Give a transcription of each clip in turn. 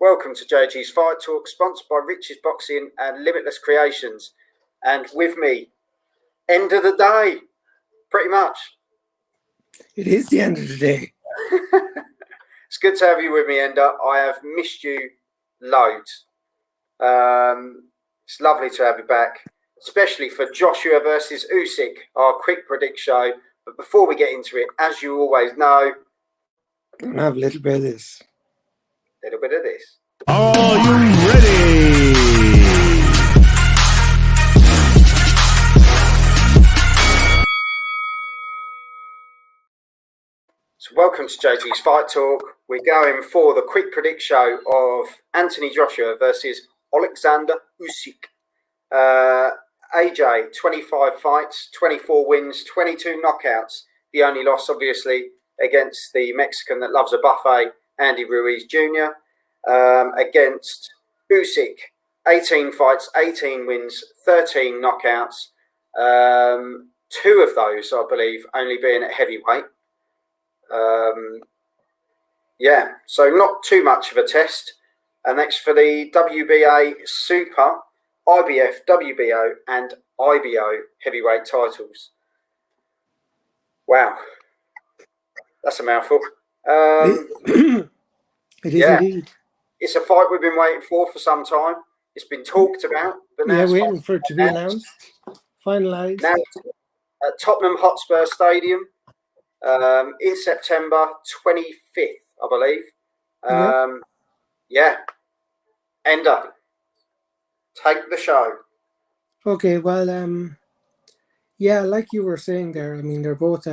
Welcome to JG's Fight Talk, sponsored by Rich's Boxing and Limitless Creations. And with me, end of the day, pretty much. It is the end of the day. It's good to have you with me, Ender. I have missed you loads. It's lovely to have you back, especially for Joshua versus Usyk, our quick predict show. But before we get into it, as you always know, I'm gonna have a little bit of this. Little bit of this. Are you ready? So welcome to JG's Fight Talk. We're going for the quick predict show of Anthony Joshua versus Oleksandr Usyk. AJ, 25 fights, 24 wins, 22 knockouts. The only loss, obviously, against the Mexican that loves a buffet, Andy Ruiz Jr. Against Usyk, 18 fights, 18 wins, 13 knockouts. Two of those, I believe, only being at heavyweight. So not too much of a test. And next for the WBA Super, IBF, WBO and IBO heavyweight titles. Wow. That's a mouthful. It is indeed. It's a fight we've been waiting for some time. It's been talked about, but now it's waiting for it to be announced, finalised. Now at Tottenham Hotspur Stadium in September 25th, I believe. Ender, take the show. Okay, well, like you were saying there, I mean, they're both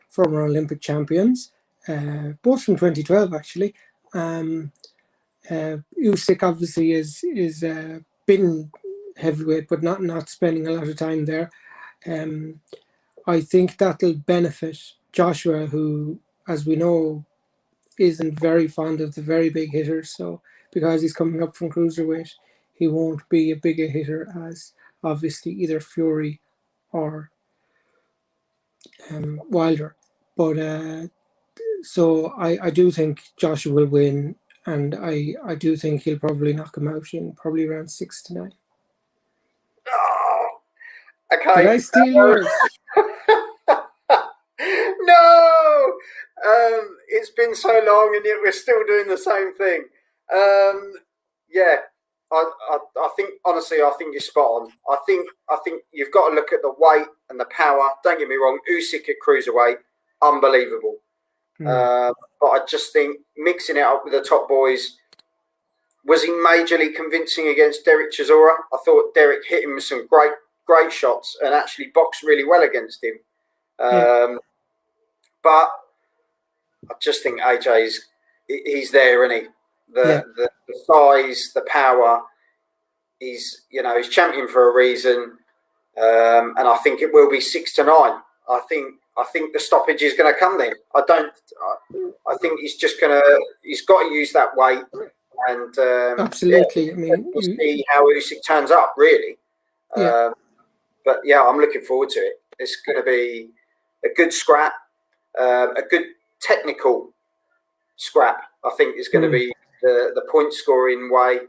former Olympic champions, both from 2012, actually. Usyk obviously is been heavyweight, but not spending a lot of time there. I think that'll benefit Joshua, who, as we know, isn't very fond of the very big hitters. So because he's coming up from cruiserweight, he won't be a bigger hitter as obviously either Fury or Wilder. But so I do think Joshua will win, and I do think he'll probably knock him out in probably around 6-9. Oh, okay. Did I steal yours? No! It's been so long and yet we're still doing the same thing. I think, honestly, I think you're spot on. I think you've got to look at the weight and the power. Don't get me wrong, Usyk at cruiserweight, unbelievable. But I just think mixing it up with the top boys, was he majorly convincing against Derek Chisora? I thought Derek hit him with some great shots and actually boxed really well against him. But I just think he's there, isn't he? The size, the power. He's champion for a reason, and I think it will be 6-9. I think the stoppage is going to come then. I think he's got to use that weight and absolutely. I mean, we'll see how Usyk turns up, really. But I'm looking forward to it. It's going to be a good scrap, a good technical scrap. I think is going to be the point scoring way,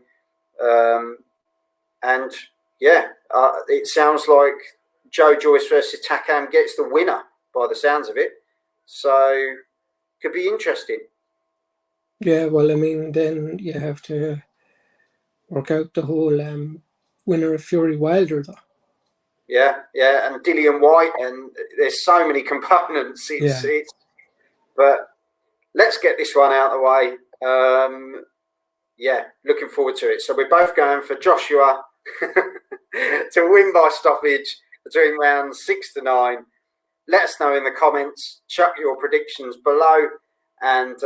it sounds like Joe Joyce versus Takam gets the winner by the sounds of it. So could be interesting. Yeah, well, I mean, then you have to work out the whole winner of Fury Wilder, though. Yeah, and Dillian White, and there's so many components. But let's get this one out of the way. Looking forward to it. So we're both going for Joshua to win by stoppage between rounds 6-9. Let us know in the comments. Chuck your predictions below. And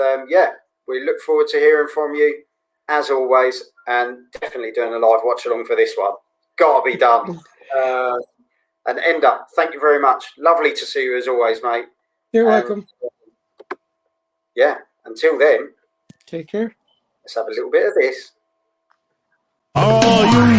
we look forward to hearing from you as always, and definitely doing a live watch along for this one. Gotta be done. And Ender, thank you very much. Lovely to see you as always, mate. You're welcome. Until then, take care. Let's have a little bit of this. Are you